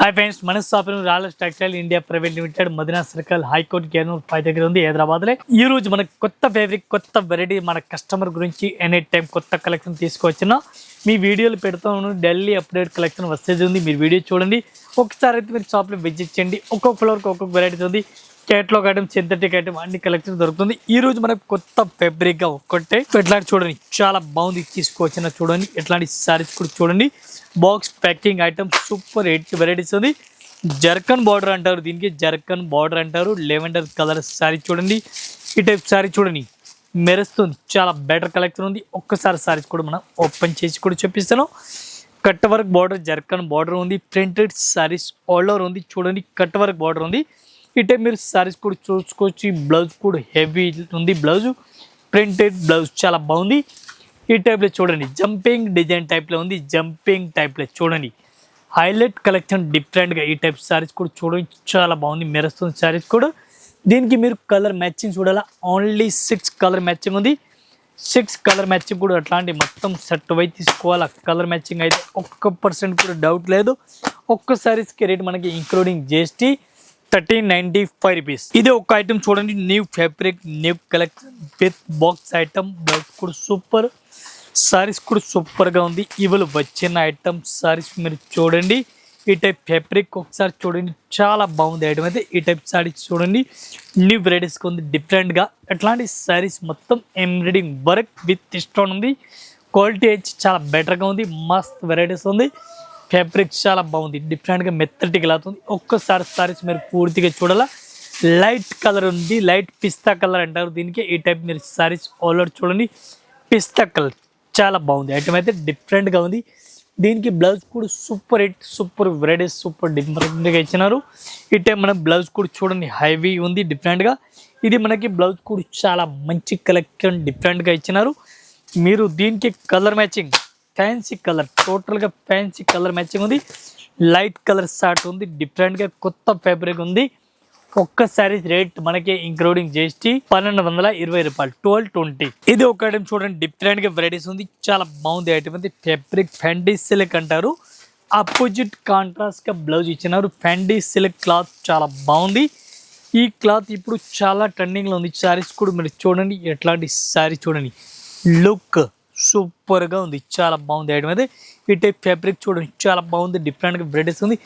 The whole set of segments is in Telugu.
హాయ్ ఫ్రెండ్స్, మన shopping royal textile India private limited Madina circle high court గేనూర్ 5 దగ్గర ఉంది హైదరాబాద్ లో. ఈ రోజు మనకు కొత్త ఫ్యాబ్రిక్ కొత్త వెరైటీ మన కస్టమర్ గురించి ఎనీ టైం కొత్త కలెక్షన్ తీసుకొచ్చిన మీ వీడియోలు పెడతాను. ఢిల్లీ అప్డేట్ కలెక్షన్ వస్తేది ఉంది, మీరు వీడియో చూడండి. ఒకసారి అయితే మీరు షాప్లో విజిట్ చేయండి. ఒక్కొక్క ఫ్లోర్కి ఒక్కొక్క వెరైటీ ఉంది. కేటలాగ్ ఐటమ్, సింథటిక్ ఐటమ్ అన్ని కలెక్షన్ దొరుకుతుంది. ఈ రోజు మనకు కొత్త ఫ్యాబ్రిక్ గా ఒక్కటే ఎట్లాంటి చూడండి, చాలా బాగుంది. తీసుకొచ్చిన చూడండి, ఎట్లాంటి సారీస్ కూడా చూడండి. Box packing item super 8 varieties ఉంది. జర్కన్ బార్డర్ అంటారు, దీనికి జర్కన్ బార్డర్ అంటారు. లెవెండర్ కలర్ సారీ చూడండి, ఈ టైప్ సారీ చూడండి, మెరుస్తుంది. చాలా బెటర్ కలెక్షన్ ఉంది. ఒక్కసారి సారీస్ కూడా మనం ఓపెన్ చేసి కూడా చూపిస్తాను. Cut work border, zircon border ఉంది. ప్రింటెడ్ సారీస్ ఆల్ ఓవర్ ఉంది చూడండి. కట్ వర్క్ బార్డర్ ఉంది. ఈ టైప్ మీరు సారీస్ కూడా చూసుకోవచ్చు. బ్లౌజ్ కూడా హెవీ ఉంది. బ్లౌజ్ ప్రింటెడ్ బ్లౌజ్ చాలా బాగుంది. ఈ టైప్లో చూడండి, జంపింగ్ డిజైన్ టైప్లో ఉంది. జంపింగ్ టైప్లో చూడండి, హైలైట్ కలెక్షన్ డిఫరెంట్గా. ఈ టైప్ సారీస్ కూడా చూడండి, చాలా బాగుంది, మెరుస్తుంది సారీస్ కూడా. దీనికి మీరు కలర్ మ్యాచింగ్ చూడాలా. ఓన్లీ 6 కలర్ మ్యాచింగ్ ఉంది. 6 కలర్ మ్యాచింగ్ కూడా అట్లాంటి మొత్తం సెట్ అయి తీసుకోవాలి. కలర్ మ్యాచింగ్ అయితే 1% కూడా డౌట్ లేదు. ఒక్క సారీస్కి రేట్ మనకి ఇంక్లూడింగ్ GST 1395 రూపీస్. ఇది ఒక ఐటమ్ చూడండి, new fabric, new collection with box item. Blouse కూడా సూపర్, సారీస్ కూడా సూపర్గా ఉంది. ఇవాళ వచ్చిన ఐటమ్ సారీస్ మీరు చూడండి. ఈ టైప్ ఫ్యాబ్రిక్ ఒకసారి చూడండి, చాలా బాగుంది ఐటమ్ అయితే. ఈ టైప్ సారీస్ చూడండి, న్యూ వెరైటీస్గా ఉంది, డిఫరెంట్గా. అట్లాంటి సారీస్ మొత్తం ఎంబ్రాయిడింగ్ వర్క్ విత్ స్టోన్ ఉంది. క్వాలిటీ అయితే చాలా బెటర్గా ఉంది. మస్త్ వెరైటీస్ ఉంది. ఫ్యాబ్రిక్ చాలా బాగుంది, డిఫరెంట్గా మెత్తటి క్లాత్ ఉంది. ఒక్కసారి సారీస్ మీరు పూర్తిగా చూడాలా. లైట్ కలర్ ఉంది, లైట్ పిస్తా కలర్ అంటారు దీనికి. ఈ టైప్ మీరు సారీస్ ఆల్ ఓవర్ చూడండి, పిస్తా కలర్ చాలా బాగుంది ఐటమ్ అయితే, డిఫరెంట్గా ఉంది. దీనికి బ్లౌజ్ కూడా super hit, super varieties, super డిఫరెంట్గా ఇచ్చినారు. ఈ టైం మన బ్లౌజ్ కూడా చూడండి, హైవీ ఉంది, డిఫరెంట్గా. ఇది మనకి బ్లౌజ్ కూడా చాలా మంచి కలెక్షన్ డిఫరెంట్గా ఇచ్చినారు. మీరు దీనికి కలర్ మ్యాచింగ్ ఫ్యాన్సీ కలర్, టోటల్గా ఫ్యాన్సీ కలర్ మ్యాచింగ్ ఉంది. లైట్ కలర్ షార్ట్ ఉంది, డిఫరెంట్గా కొత్త ఫ్యాబ్రిక్ ఉంది. ఒక్క సారీస్ రేట్ మనకి ఇంక్లూడింగ్ GST 1220 రూపాయలు, 1220. ఇది ఒక ఐటమ్ చూడండి, డిఫరెంట్గా వెరైటీస్ ఉంది, చాలా బాగుంది ఐటమ్ ఉంది. ఫ్యాబ్రిక్ ఫ్యాండీ సిల్క్ అంటారు. ఆపోజిట్ కాంట్రాస్ట్గా బ్లౌజ్ ఇచ్చినారు. ఫ్యాండీ సిల్క్ క్లాత్ చాలా బాగుంది. ఈ క్లాత్ ఇప్పుడు చాలా ట్రెండింగ్లో ఉంది. సారీస్ కూడా మీరు చూడండి, ఎట్లాంటి సారీ చూడండి, లుక్ సూపర్గా ఉంది, చాలా బాగుంది ఐటమ్ అయితే. ఈ టైప్ ఫ్యాబ్రిక్ చూడండి, చాలా బాగుంది, డిఫరెంట్గా వెరైటీస్ ఉంది.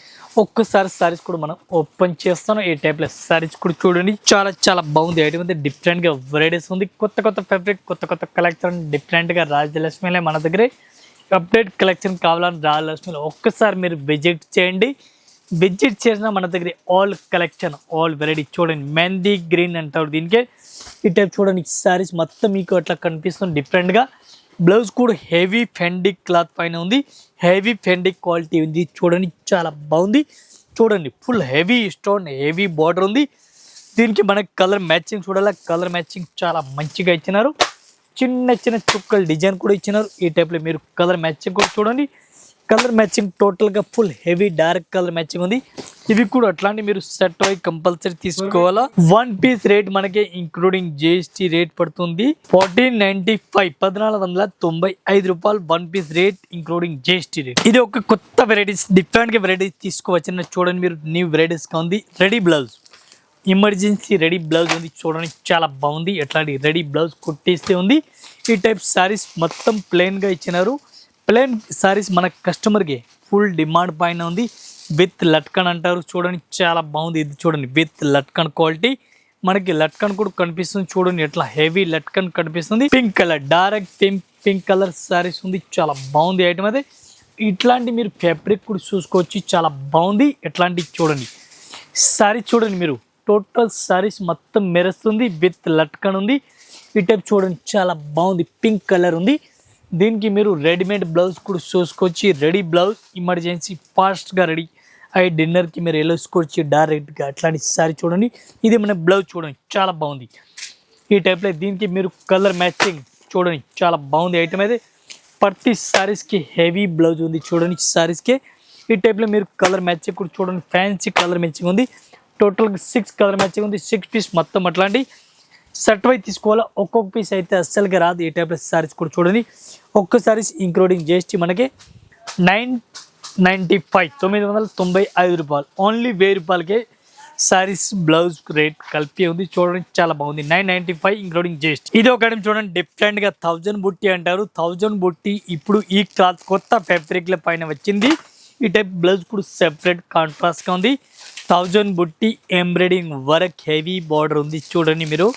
ఒక్కసారి సారీస్ కూడా మనం ఓపెన్ చేస్తాను. ఈ టైప్లో సారీస్ కూడా చూడండి, చాలా చాలా బాగుంది ఐటమ్ అయితే, డిఫరెంట్గా వెరైటీస్ ఉంది. కొత్త కొత్త ఫ్యాబ్రిక్, కొత్త కొత్త కలెక్షన్ డిఫరెంట్గా రాజలక్ష్మిలో మన దగ్గరే అప్డేట్ కలెక్షన్ కావాలని రాజలక్ష్మిలో ఒక్కసారి మీరు విజిట్ చేయండి. విజిట్ చేసిన మన దగ్గర ఆల్ కలెక్షన్, ఆల్ వెరైటీ చూడండి. మెహందీ గ్రీన్ అంటారు దీనికి. ఈ టైప్ చూడండి, సారీస్ మొత్తం మీకు అట్లా కనిపిస్తుంది డిఫరెంట్గా. బ్లౌజ్ కూడా హెవీ ఫెండిక్ క్లాత్ పైన ఉంది, హెవీ ఫెండిక్ క్వాలిటీ ఉంది చూడండి, చాలా బాగుంది. చూడండి, full heavy stone, heavy border ఉంది. దీనికి మనకి కలర్ మ్యాచింగ్ చూడాలి. కలర్ మ్యాచింగ్ చాలా మంచిగా ఇచ్చినారు. చిన్న చిన్న చుక్కలు డిజైన్ కూడా ఇచ్చినారు. ఈ టైప్లో మీరు కలర్ మ్యాచింగ్ కూడా చూడండి. కలర్ మ్యాచింగ్ టోటల్గా full heavy dark colour matching ఉంది. ఇవి కూడా అట్లాంటి మీరు సెట్ అయి కంపల్సరీ తీసుకోవాలా. 1 పీస్ రేట్ మనకి ఇంక్లూడింగ్ GST రేట్ పడుతుంది 1495, 1495 రూపాయలు 1 piece rate including GST rate. ఇది ఒక కొత్త వెరైటీస్, డిఫరెంట్గా వెరైటీస్ తీసుకోవచ్చిన చూడండి మీరు. న్యూ వెరైటీస్గా ఉంది. Ready blouse, emergency ready blouse ఉంది చూడండి, చాలా బాగుంది. ఎట్లాంటి రెడీ బ్లౌజ్ కుట్టేస్తే ఉంది. ఈ టైప్ సారీస్ మొత్తం ప్లెయిన్గా ఇచ్చినారు. ప్లెయిన్ సారీస్ మన కస్టమర్కి ఫుల్ డిమాండ్ పైన ఉంది. విత్ లట్కన్ అంటారు చూడండి, చాలా బాగుంది. ఇది చూడండి, విత్ లట్కన్ క్వాలిటీ. మనకి లట్కన్ కూడా కనిపిస్తుంది చూడండి, ఎట్లా హెవీ లట్కన్ కనిపిస్తుంది. Pink colour, direct pink colour saris ఉంది, చాలా బాగుంది ఐటమ్ అయితే. ఇట్లాంటి మీరు ఫ్యాబ్రిక్ కూడా చూసుకోవచ్చు, చాలా బాగుంది. ఎట్లాంటి చూడండి సారీ చూడండి మీరు, టోటల్ సారీస్ మొత్తం మెరుస్తుంది. విత్ లట్కన్ ఉంది. ఈ టైప్ చూడండి, చాలా బాగుంది. పింక్ కలర్ ఉంది. దీనికి మీరు రెడీమేడ్ బ్లౌజ్ కూడా చూసుకోవచ్చు. రెడీ బ్లౌజ్ ఎమర్జెన్సీ ఫాస్ట్గా రెడీ అయ్యి డిన్నర్కి మీరు వెళ్ళేసుకోవచ్చు డైరెక్ట్గా. అట్లాంటి సారీ చూడండి. ఇది మన బ్లౌజ్ చూడండి, చాలా బాగుంది. ఈ టైప్లో దీనికి మీరు కలర్ మ్యాచింగ్ చూడండి, చాలా బాగుంది ఐటమ్ అయితే. ప్రతి సారీస్కి హెవీ బ్లౌజ్ ఉంది చూడండి సారీస్కి. ఈ టైప్లో మీరు కలర్ మ్యాచింగ్ కూడా చూడండి, ఫ్యాన్సీ కలర్ మ్యాచింగ్ ఉంది. టోటల్గా 6 కలర్ మ్యాచింగ్ ఉంది. 6 పీస్ మొత్తం అట్లాంటి సెట్ వై తీసుకోవాలా. ఒక్కొక్క పీస్ అయితే అస్సలుగా రాదు. ఈ టైప్లో సారీస్ కూడా చూడండి. ఒక్క సారీస్ ఇంక్లూడింగ్ GST మనకి 995 ఓన్లీ 1000 రూపాయలకే సారీస్ బ్లౌజ్ రేట్ కలిపి ఉంది. చూడండి చాలా బాగుంది. 995 ఇంక్లూడింగ్ జిఎస్టీ. ఇది ఒక ఐటమ్ చూడండి, డిఫరెంట్ గా 1000 బుట్టి అంటారు. 1000 బుట్టి ఇప్పుడు ఈ క్లాత్ కొత్త ఫ్యాబ్రిక్ల పైన వచ్చింది. ఈ టైప్ బ్లౌజ్ కూడా సెపరేట్ కాంట్రాస్ట్ గా ఉంది. 1000 బుట్టి ఎంబ్రాయిడింగ్ వర్క్ హెవీ బార్డర్ ఉంది. చూడండి మీరు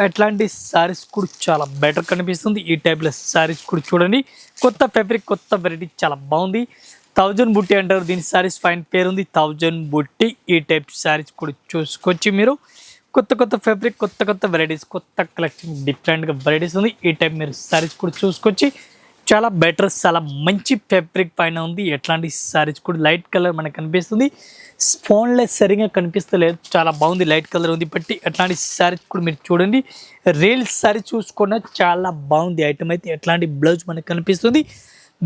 అట్లాంటి సారీస్ కూడా చాలా బెటర్ కనిపిస్తుంది. ఈ టైప్లో సారీస్ కూడా చూడండి, కొత్త ఫ్యాబ్రిక్ కొత్త వెరైటీ చాలా బాగుంది. 1000 బుట్టి అంటారు దీని సారీస్ ఫైన్ పేరు ఉంది 1000 బుట్టి. ఈ టైప్ సారీస్ కూడా చూసుకోవచ్చు మీరు. కొత్త కొత్త ఫ్యాబ్రిక్ కొత్త కొత్త వెరైటీస్ కొత్త కలెక్షన్ డిఫరెంట్గా వెరైటీస్ ఉంది. ఈ టైప్ మీరు సారీస్ కూడా చూసుకోవచ్చు. చాలా బెటర్ చాలా మంచి ఫ్యాబ్రిక్ పైన ఉంది. ఎట్లాంటి సారీస్ కూడా లైట్ కలర్ మనకు కనిపిస్తుంది. ఫోన్లో సరిగా కనిపిస్తలేదు, చాలా బాగుంది. లైట్ కలర్ ఉంది బట్టి అట్లాంటి సారీస్ కూడా మీరు చూడండి. రియల్ సారీ చూసుకున్న చాలా బాగుంది ఐటమ్ అయితే. ఎట్లాంటి బ్లౌజ్ మనకు కనిపిస్తుంది.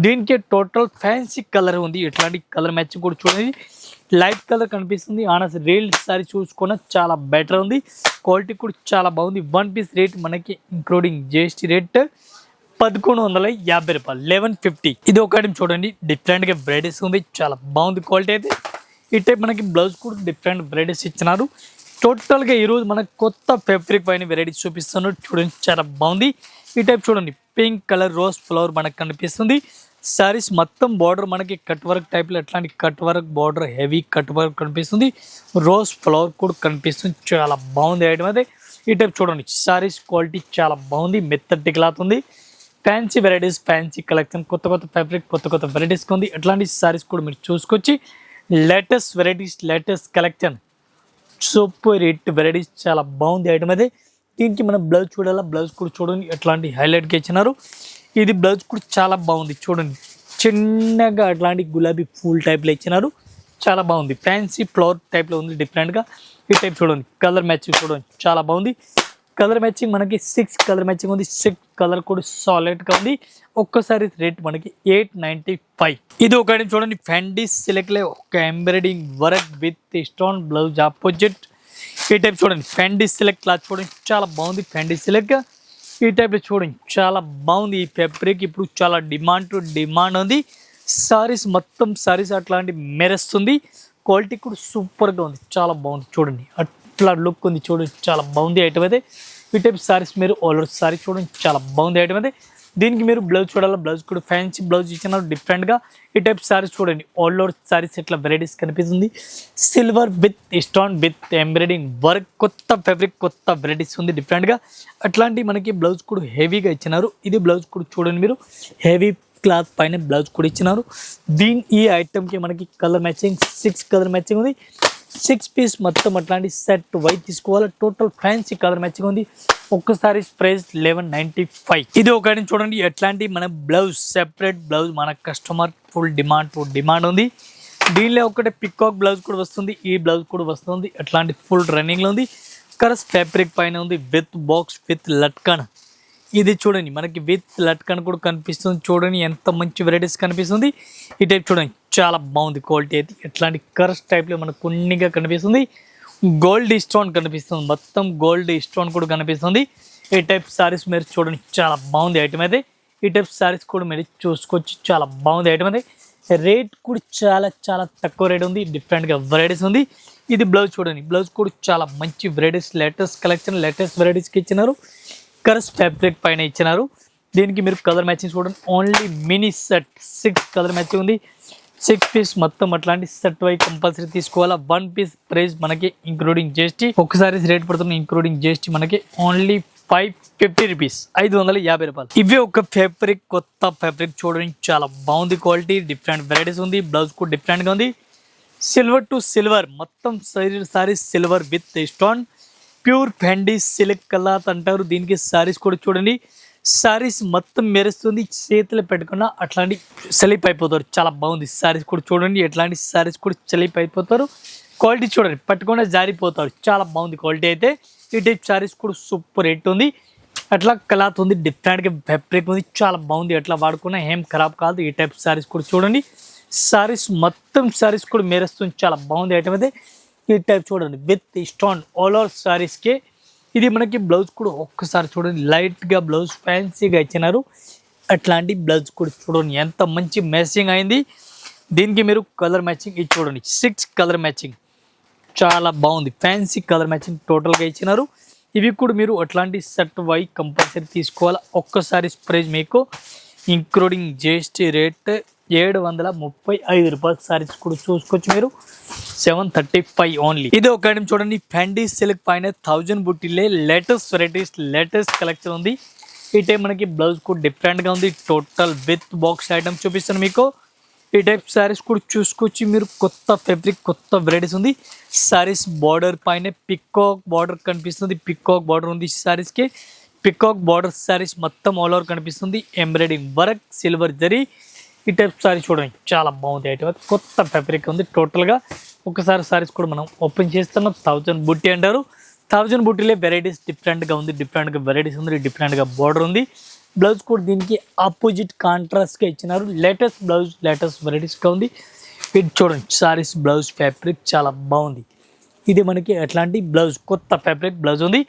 దీనికి టోటల్ ఫ్యాన్సీ కలర్ ఉంది. ఎట్లాంటి కలర్ మ్యాచింగ్ కూడా చూడండి, లైట్ కలర్ కనిపిస్తుంది. ఆనస్ రియల్ సారీ చూసుకున్న చాలా బెటర్ ఉంది. క్వాలిటీ కూడా చాలా బాగుంది. 1 పీస్ రేట్ మనకి ఇంక్లూడింగ్ జిఎస్టీ రేట్ 1150 రూపాయలు, 1150. ఇది ఒక ఐటమ్ చూడండి, డిఫరెంట్ గా వెరైటీస్ ఉంది. చాలా బాగుంది క్వాలిటీ అయితే. ఈ టైప్ మనకి బ్లౌజ్ కూడా డిఫరెంట్ వెరైటీస్ ఇచ్చినారు. టోటల్ గా ఈరోజు మనకు కొత్త ఫ్యాబ్రిక్ పైన వెరైటీస్ చూపిస్తున్నారు. చూడండి చాలా బాగుంది. ఈ టైప్ చూడండి, పింక్ కలర్ రోజ్ ఫ్లవర్ మనకు కనిపిస్తుంది. సారీస్ మొత్తం బార్డర్ మనకి కట్ వర్క్ టైప్ లో ఎట్లాంటి cut work border heavy cut work కనిపిస్తుంది. రోజ్ ఫ్లవర్ కూడా కనిపిస్తుంది. చాలా బాగుంది ఐటమ్ అయితే. ఈ టైప్ చూడండి, సారీస్ క్వాలిటీ చాలా బాగుంది. మెత్తటి క్లాత్ ఉంది. ఫ్యాన్సీ వెరైటీస్ ఫ్యాన్సీ కలెక్షన్ కొత్త కొత్త ఫ్యాబ్రిక్ కొత్త కొత్త వెరైటీస్ ఉంది. అట్లాంటి సారీస్ కూడా మీరు చూసుకొచ్చి latest varieties latest collection super hit varieties చాలా బాగుంది ఐటమ్ అయితే. దీనికి మనం బ్లౌజ్ చూడాలా, బ్లౌజ్ కూడా చూడండి ఎట్లాంటి హైలైట్గా ఇచ్చినారు. ఇది బ్లౌజ్ కూడా చాలా బాగుంది. చూడండి చిన్నగా అట్లాంటి గులాబీ ఫుల్ టైప్లో ఇచ్చినారు. చాలా బాగుంది. ఫ్యాన్సీ ఫ్లవర్ టైప్లో ఉంది డిఫరెంట్గా. ఈ టైప్ చూడండి, కలర్ మ్యాచింగ్ చూడండి చాలా బాగుంది. కలర్ మ్యాచింగ్ మనకి 6 కలర్ మ్యాచింగ్ ఉంది. 6 కలర్ కూడా సాలిడ్గా ఉంది. ఒక్కసారి రేట్ మనకి 895. ఇది ఒక ఐటమ్ చూడండి, ఫ్యాండీ సిల్క్లో ఒక embroidering work with stone blouse opposite. ఈ టైప్ చూడండి, ఫ్యాండీ సిల్క్ క్లాత్ చూడండి చాలా బాగుంది. ఫ్యాండీ సిల్క్ ఈ టైప్లో చూడండి చాలా బాగుంది. ఈ ఫ్యాబ్రిక్ ఇప్పుడు చాలా డిమాండ్ ఉంది. సారీస్ మొత్తం సారీస్ అట్లాంటి మెరుస్తుంది. క్వాలిటీ కూడా సూపర్గా ఉంది. చాలా బాగుంది. చూడండి అట్లా లుక్ ఉంది. చూడండి చాలా బాగుంది ఐటమ్ అయితే. ఈ టైప్ సారీస్ మీరు ఆల్ ఓవర్ సారీ చూడండి చాలా బాగుంది ఐటమ్ అయితే. దీనికి మీరు బ్లౌజ్ చూడాలి, బ్లౌజ్ కూడా ఫ్యాన్సీ బ్లౌజ్ ఇచ్చినారు డిఫరెంట్గా. ఈ టైప్ సారీస్ చూడండి ఆల్ ఓవర్ సారీస్ ఎట్లా వెరైటీస్ కనిపిస్తుంది. Silver with stone with embroidering work కొత్త ఫ్యాబ్రిక్ కొత్త వెరైటీస్ ఉంది డిఫరెంట్గా. అట్లాంటి మనకి బ్లౌజ్ కూడా హెవీగా ఇచ్చినారు. ఇది బ్లౌజ్ కూడా చూడండి మీరు, హెవీ క్లాత్ పైన బ్లౌజ్ కూడా ఇచ్చినారు. ఈ ఐటమ్కి మనకి కలర్ మ్యాచింగ్ 6 కలర్ మ్యాచింగ్ ఉంది. 6 పీస్ మొత్తం అట్లాంటి సెట్ వైట్ తీసుకోవాలి. టోటల్ ఫ్యాన్సీ కలర్ మ్యాచింగ్ ఉంది. ఒక్కసారి ప్రైస్ 1195. ఇది ఒక ఐటమ్ చూడండి, ఎట్లాంటి మన బ్లౌజ్ సెపరేట్ బ్లౌజ్ మన కస్టమర్ ఫుల్ డిమాండ్ ఉంది. దీనిలో ఒకటి పికాక్ బ్లౌజ్ కూడా వస్తుంది. ఈ బ్లౌజ్ కూడా వస్తుంది. అట్లాంటి ఫుల్ రన్నింగ్లో ఉంది. కరస్ ఫ్యాబ్రిక్ పైన ఉంది విత్ బాక్స్ విత్ లట్కన్. ఇది చూడండి మనకి విత్ లట్కన్ కూడా కనిపిస్తుంది. చూడండి ఎంత మంచి వెరైటీస్ కనిపిస్తుంది. ఈ టైప్ చూడండి చాలా బాగుంది క్వాలిటీ అయితే. ఎట్లాంటి కరస్ టైప్లో మనకు కొన్నిగా కనిపిస్తుంది. గోల్డ్ స్టోన్ కనిపిస్తుంది, మొత్తం గోల్డ్ స్టోన్ కూడా కనిపిస్తుంది. ఈ టైప్ సారీస్ మీరు చూడండి చాలా బాగుంది ఐటమ్ అయితే. ఈ టైప్ సారీస్ కూడా మీరు చూసుకోవచ్చు చాలా బాగుంది ఐటమ్ అయితే. రేట్ కూడా చాలా తక్కువ రేట్ ఉంది. డిఫరెంట్గా వెరైటీస్ ఉంది. ఇది బ్లౌజ్ చూడండి, బ్లౌజ్ కూడా చాలా మంచి వెరైటీస్ లేటెస్ట్ కలెక్షన్ లేటెస్ట్ వెరైటీస్కి ఇచ్చినారు. కరస్ ఫ్యాబ్రిక్ పైన ఇచ్చినారు. దీనికి మీరు కలర్ మ్యాచింగ్ చూడండి. Only mini set 6 colour matching ఉంది. 6 పీస్ మొత్తం అట్లాంటి సెట్ వై కంపల్సరీ తీసుకోవాలా. 1 పీస్ ప్రైస్ మనకి ఇంక్లూడింగ్ జిఎస్టీ. ఒకసారి రేట్ పడుతుంది ఇంక్లూడింగ్ జిఎస్టీ మనకి ఓన్లీ 550 రూపీస్, 550 రూపాయలు. ఇవే ఒక ఫ్యాబ్రిక్ కొత్త ఫ్యాబ్రిక్ చూడండి చాలా బాగుంది. క్వాలిటీ డిఫరెంట్ వెరైటీస్ ఉంది. బ్లౌజ్ కూడా డిఫరెంట్గా ఉంది. సిల్వర్ టు సిల్వర్ మొత్తం sari silver with stone pure ఫ్యాండీ సిల్క్ క్లాత్ అంటారు దీనికి. సారీస్ కూడా చూడండి, సారీస్ మొత్తం మెరుస్తుంది. చేతులు పెట్టుకున్న అట్లాంటి సెలిప్ అయిపోతారు. చాలా బాగుంది. సారీస్ కూడా చూడండి, ఎట్లాంటి సారీస్ కూడా సెలిప్ అయిపోతారు. క్వాలిటీ చూడండి, పట్టుకున్న జారిపోతారు. చాలా బాగుంది క్వాలిటీ అయితే. ఈ టైప్ సారీస్ కూడా సూపర్ రేట్ ఉంది. అట్లా క్లాత్ ఉంది, డిఫరెంట్గా ఫ్యాబ్రిక్ ఉంది. చాలా బాగుంది. అట్లా వాడుకున్నా ఏం ఖరాబ్ కాదు. ఈ టైప్ సారీస్ కూడా చూడండి. సారీస్ మొత్తం సారీస్ కూడా మెరుస్తుంది. చాలా బాగుంది ఐటమ్ అయితే. ఈ టైప్ చూడండి విత్ స్టోన్ ఆల్ ఓవర్ సారీస్కి. ఇది మనకి బ్లౌజ్ కూడా ఒక్కసారి చూడండి, లైట్గా బ్లౌజ్ ఫ్యాన్సీగా ఇచ్చినారు. అట్లాంటి బ్లౌజ్ కూడా చూడండి ఎంత మంచి మ్యాచింగ్ అయింది. దీనికి మీరు కలర్ మ్యాచింగ్ ఇది చూడండి, 6 కలర్ మ్యాచింగ్ చాలా బాగుంది, ఫ్యాన్సీ కలర్ మ్యాచింగ్ టోటల్గా ఇచ్చినారు. ఇవి కూడా మీరు అట్లాంటి సెట్ వై కంపల్సరీ తీసుకోవాలి. ఒక్కసారి ప్రైస్ మీకు ఇంక్లూడింగ్ జిఎస్టీ రేట్ 735 రూపాయలు. సారీస్ కూడా చూసుకోవచ్చు మీరు, 735 ఓన్లీ. ఇది ఒక ఐటమ్ చూడండి, ఫ్యాండీ సిల్క్ పైన 1000 బుట్టిలే లేటెస్ట్ వెరైటీస్, లేటెస్ట్ కలెక్షన్ ఉంది. ఈ టైం మనకి బ్లౌజ్ కూడా డిఫరెంట్గా ఉంది, టోటల్ విత్ బాక్స్ ఐటమ్ చూపిస్తాను మీకు. ఈ టైప్ శారీస్ కూడా చూసుకోవచ్చు మీరు, కొత్త ఫ్యాబ్రిక్, కొత్త వెరైటీస్ ఉంది. శారీస్ బార్డర్ పైన పికాక్ బార్డర్ కనిపిస్తుంది, పికాక్ బార్డర్ ఉంది శారీస్కి. పికాక్ బార్డర్ శారీస్ మొత్తం ఆల్ ఓవర్ కనిపిస్తుంది, ఎంబ్రాయిడింగ్ వర్క్, సిల్వర్ జరీ. ఈ టైప్ శారీస్ చూడండి చాలా బాగుంది ఐటమ్, కొత్త ఫ్యాబ్రిక్ ఉంది టోటల్గా. ఒకసారి శారీస్ కూడా మనం ఓపెన్ చేస్తున్నాం. 1000 బుట్టి అంటారు, 1000 బుట్టిలే వెరైటీస్ డిఫరెంట్గా ఉంది, డిఫరెంట్గా వెరైటీస్ ఉంది, డిఫరెంట్గా బార్డర్ ఉంది. బ్లౌజ్ కూడా దీనికి ఆపోజిట్ కాంట్రాస్ట్గా ఇచ్చినారు, లేటెస్ట్ బ్లౌజ్, లేటెస్ట్ వెరైటీస్గా ఉంది. ఇది చూడండి సారీస్ బ్లౌజ్ ఫ్యాబ్రిక్ చాలా బాగుంది. ఇది మనకి ఎట్లాంటి బ్లౌజ్, కొత్త ఫ్యాబ్రిక్ బ్లౌజ్ ఉంది.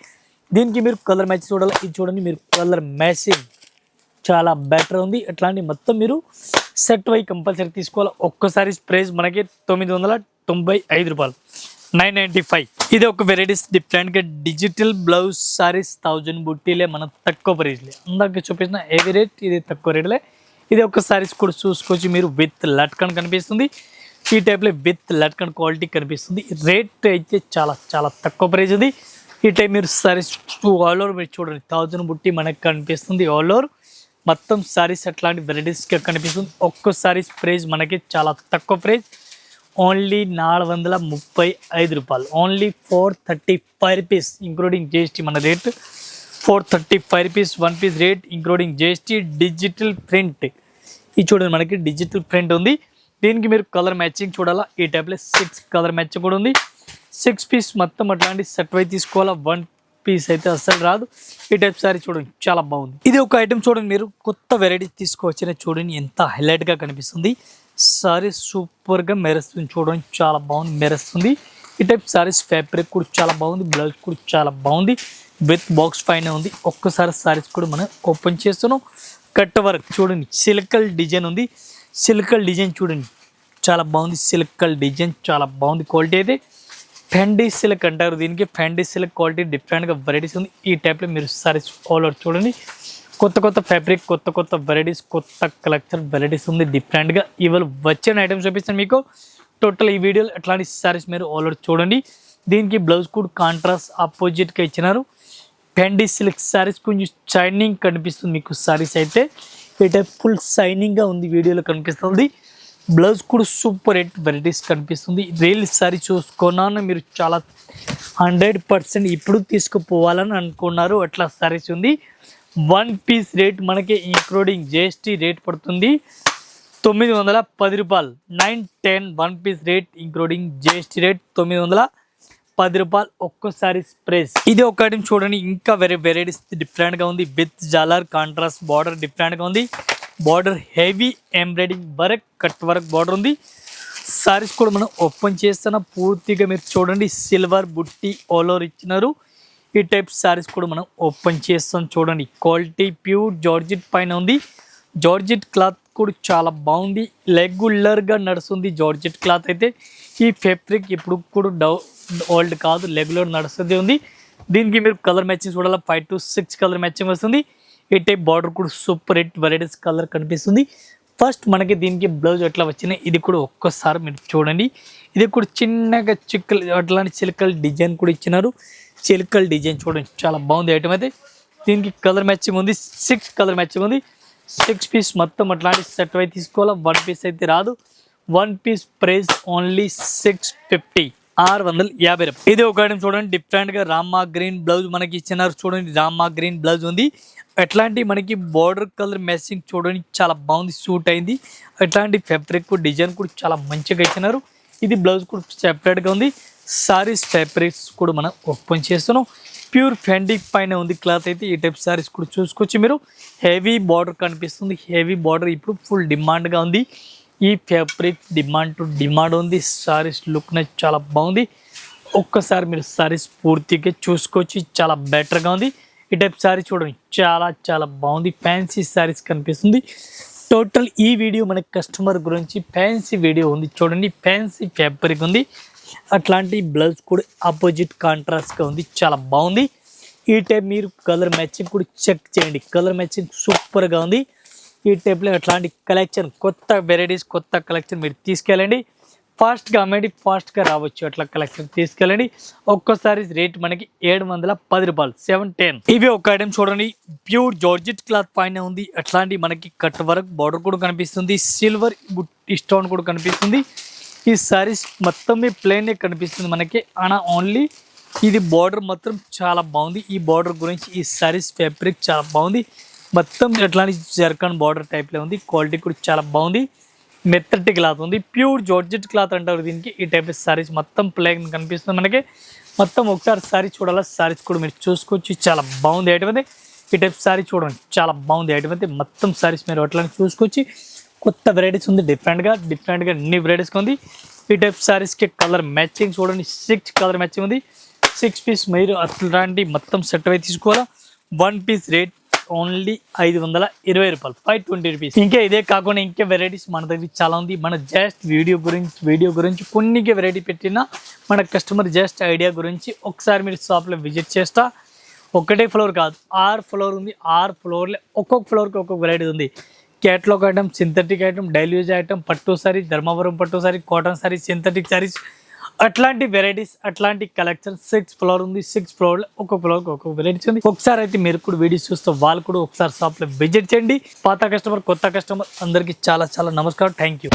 దీనికి మీరు కలర్ మ్యాచ్ చూడాలి. ఇది చూడండి మీరు, కలర్ మ్యాచింగ్ చాలా బెటర్ ఉంది. ఎట్లాంటి మొత్తం మీరు సెట్ వై కంపల్సరీ తీసుకోవాలి. ఒక్కసారి ప్రైస్ మనకి 995 రూపాయలు, 995. ఇది ఒక వెరైటీస్ డిఫరెంట్గా డిజిటల్ బ్లౌజ్ సారీస్ 1000 బుట్టీలే, మనం తక్కువ ప్రైస్లే అందరికి చూపించిన ఏవి రేట్, ఇది తక్కువ రేట్లే. ఇది ఒక సారీస్ కూడా చూసుకోవచ్చు మీరు, విత్ లట్కన్ కనిపిస్తుంది. ఈ టైప్లో విత్ లట్కన్ క్వాలిటీ కనిపిస్తుంది. రేట్ అయితే చాలా చాలా తక్కువ ప్రైస్ ఉంది. ఈ టైప్ మీరు సారీస్ ఆల్ ఓవర్ మీరు చూడండి, 1000 బుట్టి మనకి కనిపిస్తుంది ఆల్ ఓవర్ మొత్తం సారీస్. అట్లాంటి వెరైటీస్గా కనిపిస్తుంది. ఒక్క సారీస్ ప్రైస్ మనకి చాలా తక్కువ ప్రైస్, ఓన్లీ 435 రూపాయలు, ఓన్లీ 435 రూపీస్ ఇంక్లూడింగ్ జిఎస్టీ. మన rate 435 rupees, 1 piece rate including GST. Digital print ఇది చూడండి, మనకి డిజిటల్ ప్రింట్ ఉంది. దీనికి మీరు కలర్ మ్యాచింగ్ చూడాలా. ఈ టైప్లో 6 కలర్ మ్యాచింగ్ కూడా ఉంది. 6 పీస్ మొత్తం అట్లాంటి సెట్ వై తీసుకోవాలా, 1 పీస్ అయితే అస్సలు రాదు. ఈ టైప్ సారీ చూడండి చాలా బాగుంది. ఇది ఒక ఐటమ్ చూడండి మీరు, కొత్త వెరైటీ తీసుకోవచ్చిన చూడండి ఎంత హైలైట్గా కనిపిస్తుంది. సారీ సూపర్గా మెరుస్తుంది, చూడండి చాలా బాగుంది, మెరుస్తుంది. ఈ టైప్ సారీస్ ఫ్యాబ్రిక్ కూడా చాలా బాగుంది, బ్లౌజ్ కూడా చాలా బాగుంది, విత్ బాక్స్ పైన ఉంది. ఒక్కసారి సారీస్ కూడా మనం ఓపెన్ చేస్తున్నాం. కట్ వర్క్ చూడండి, సిల్కల్ డిజైన్ ఉంది. సిల్కల్ డిజైన్ చూడండి చాలా బాగుంది, సిల్కల్ డిజైన్ చాలా బాగుంది. క్వాలిటీ అయితే ఫ్యాండీ సిల్క్ అంటారు దీనికి, ఫ్యాండీ సిల్క్ క్వాలిటీ డిఫరెంట్గా వెరైటీస్ ఉంది. ఈ టైప్లో మీరు సారీస్ ఆల్ ఓవర్ చూడండి, కొత్త కొత్త ఫ్యాబ్రిక్, కొత్త కొత్త వెరైటీస్, కొత్త కలెక్షన్ వెరైటీస్ ఉంది డిఫరెంట్గా. ఇవాళ వచ్చిన ఐటమ్స్ చూపిస్తాను మీకు టోటల్ ఈ వీడియోలో. అట్లాంటి సారీస్ మీరు ఆల్ ఓవర్ చూడండి. దీనికి బ్లౌజ్ కూడా కాంట్రాస్ట్ ఆపోజిట్గా ఇచ్చినారు. ఫ్యాండీ సిల్క్ సారీస్ కొంచెం షైనింగ్ కనిపిస్తుంది మీకు సారీస్ అయితే. ఈ టైప్ ఫుల్ షైనింగ్గా ఉంది, వీడియోలో కనిపిస్తుంది. బ్లౌజ్ కూడా సూపర్ హిట్ వెరైటీస్ కనిపిస్తుంది. రియల్ సారీ చూసుకున్నాను మీరు, చాలా 100% ఇప్పుడు తీసుకుపోవాలని అనుకున్నారు అట్లా సారీస్ ఉంది. 1 పీస్ రేట్ మనకి ఇంక్లూడింగ్ జిఎస్టీ రేట్ పడుతుంది 910 రూపాయలు, 910. 1 piece rate including GST rate 910 రూపాయలు. ఒక్కసారి ప్రైస్. ఇది ఒక ఐటమ్ చూడండి, ఇంకా వెరైటీస్ డిఫరెంట్గా ఉంది. విత్ జాలర్ కాంట్రాస్ట్ బార్డర్ డిఫరెంట్గా ఉంది. Border heavy embroidering work, cut work border ఉంది. సారీస్ కూడా మనం ఓపెన్ చేస్తున్న పూర్తిగా మీరు చూడండి, సిల్వర్ బుట్టి ఆల్ ఓవర్ ఇచ్చినారు. ఈ టైప్ సారీస్ కూడా మనం ఓపెన్ చేస్తాం చూడండి. క్వాలిటీ ప్యూర్ జార్జెట్ పైన ఉంది. జార్జెట్ క్లాత్ కూడా చాలా బాగుంది, రెగ్యులర్గా నడుస్తుంది జార్జెట్ క్లాత్ అయితే. ఈ ఫ్యాబ్రిక్ ఇప్పుడు కూడా ఓల్డ్ కాదు, రెగ్యులర్ నడుస్తుంది ఉంది. దీనికి మీరు కలర్ మ్యాచింగ్ చూడాలి, 5 to 6 కలర్ మ్యాచింగ్ వస్తుంది. ఈ టైప్ బార్డర్ కూడా సూపర్ హిట్ వెరైటీస్ కలర్ కనిపిస్తుంది. ఫస్ట్ మనకి దీనికి బ్లౌజ్ ఎట్లా వచ్చినాయి ఇది కూడా ఒక్కసారి మీరు చూడండి. ఇది కూడా చిన్నగా చిక్కలు అట్లాంటి చిలకల డిజైన్ కూడా ఇచ్చినారు. చిలకల డిజైన్ చూడండి చాలా బాగుంది ఐటమ్ అయితే. దీనికి కలర్ మ్యాచింగ్ ఉంది, 6 కలర్ మ్యాచింగ్ ఉంది. 6 పీస్ మొత్తం అట్లాంటి సెట్ అయితే తీసుకోవాలా, 1 పీస్ అయితే రాదు. 1 పీస్ ప్రైస్ ఓన్లీ 650, 650 రూపాయలు. ఇది ఒక ఐటమ్ చూడండి, డిఫరెంట్గా రామా గ్రీన్ బ్లౌజ్ మనకి ఇచ్చినారు చూడండి. రామా గ్రీన్ బ్లౌజ్ ఉంది. ఎట్లాంటి మనకి బార్డర్ కలర్ మ్యాచింగ్ చూడండి చాలా బాగుంది, సూట్ అయింది. ఎట్లాంటి ఫ్యాబ్రిక్ డిజైన్ కూడా చాలా మంచిగా ఇచ్చినారు. ఇది బ్లౌజ్ కూడా సెపరేట్గా ఉంది. సారీస్ ఫ్యాబ్రిక్స్ కూడా మనం ఓపెన్ చేస్తున్నాం. ప్యూర్ ఫ్యాండీ పైన ఉంది క్లాత్ అయితే. ఈ టైప్ సారీస్ కూడా చూసుకోవచ్చు మీరు. హెవీ బార్డర్ కనిపిస్తుంది, హెవీ బార్డర్ ఇప్పుడు ఫుల్ డిమాండ్గా ఉంది. ఈ ఫ్యాబ్రిక్ డిమాండ్ టు డిమాండ్ ఉంది. సారీస్ లుక్ చాలా బాగుంది. ఒక్కసారి మీరు సారీస్ పూర్తిగా చూసుకోవచ్చు, చాలా బెటర్గా ఉంది. ఈ టైప్ సారీ చూడండి చాలా చాలా బాగుంది. ఫ్యాన్సీ సారీస్ కనిపిస్తుంది. టోటల్ ఈ వీడియో మన కస్టమర్ గురించి ఫ్యాన్సీ వీడియో ఉంది చూడండి. ఫ్యాన్సీ ఫ్యాబ్రిక్ ఉంది, అట్లాంటి బ్లౌజ్ కూడా ఆపోజిట్ కాంట్రాస్ట్గా ఉంది, చాలా బాగుంది. ఈ టైప్ మీరు కలర్ మ్యాచింగ్ కూడా చెక్ చేయండి, కలర్ మ్యాచింగ్ సూపర్గా ఉంది. ఈ టైప్లో అట్లాంటి కలెక్షన్ కొత్త వెరైటీస్ కొత్త కలెక్షన్ మీరు తీసుకెళ్ళండి. ఫాస్ట్గా అమ్మేది ఫాస్ట్గా రావచ్చు, అట్లా కలెక్షన్ తీసుకెళ్ళండి. ఒక్కోసారి రేట్ మనకి 710 రూపాయలు, 710. ఇవి ఒక ఐటమ్ చూడండి, ప్యూర్ జార్జెట్ క్లాత్ పైన ఉంది. అట్లాంటి మనకి కట్ వర్క్ బార్డర్ కూడా కనిపిస్తుంది, సిల్వర్ స్టోన్ కూడా కనిపిస్తుంది. ఈ సారీస్ మొత్తం ప్లెయిన్ కనిపిస్తుంది మనకి, అనా ఓన్లీ ఇది బార్డర్ మాత్రం చాలా బాగుంది. ఈ బార్డర్ గురించి ఈ సారీస్ ఫ్యాబ్రిక్ చాలా బాగుంది, మొత్తం అట్లాంటి జర్కాన్ బార్డర్ టైప్లో ఉంది. క్వాలిటీ కూడా చాలా బాగుంది, మెత్తటి క్లాత్ ఉంది, ప్యూర్ జార్జెట్ క్లాత్ అంటారు దీనికి. ఈ టైప్ సారీస్ మొత్తం ప్లెయిన్ కనిపిస్తుంది మనకి. మొత్తం ఒకసారి సారీ చూడాలా, సారీస్ కూడా మీరు చూసుకోవచ్చు, చాలా బాగుంది ఐటమ్ అయితే. ఈ టైప్ సారీ చూడండి, చాలా బాగుంది ఐటమ్ అయితే. మొత్తం సారీస్ మీరు అట్లానే చూసుకోవచ్చు. కొత్త వెరైటీస్ ఉంది, డిఫరెంట్గా అన్ని వెరైటీస్ ఉంది. ఈ టైప్ సారీస్కి కలర్ మ్యాచింగ్ చూడండి, 6 కలర్ మ్యాచింగ్ ఉంది. 6 పీస్ మీరు అట్లాంటి మొత్తం సెట్ అయి తీసుకోవాలా. 1 పీస్ రేట్ ఓన్లీ 520 రూపాయలు, 520 రూపీస్. ఇంకా ఇదే కాకుండా ఇంకా వెరైటీస్ మన దగ్గర చాలా ఉంది. మన జస్ట్ వీడియో గురించి కొన్ని వెరైటీ పెట్టినా మన కస్టమర్ జస్ట్ ఐడియా గురించి ఒకసారి మీరు షాప్లో విజిట్ చేస్తా. ఒకటే ఫ్లోర్ కాదు, 6 ఫ్లోర్ ఉంది. 6 ఫ్లోర్లో ఒక్కొక్క ఫ్లోర్కి ఒక్కొక్క వెరైటీ ఉంది. Catalogue item, synthetic item, daily use item, పట్టు సారీ, ధర్మవరం పట్టు sorry, cotton sorry, synthetic saris, అట్లాంటి వెరైటీస్ అట్లాంటి కలెక్షన్ 6 ఫ్లోర్ ఉంది. 6 ఫ్లోర్లో ఒక్కొక్క ఫ్లోర్కి ఒక్కొక్క వెరైటీస్ ఉంది. ఒకసారి అయితే మీరు కూడా వీడియోస్ చూస్తే వాళ్ళు కూడా ఒకసారి షాప్లో విజిట్ చేయండి. పాత కస్టమర్ కొత్త కస్టమర్ అందరికీ చాలా నమస్కారం, థ్యాంక్ యూ.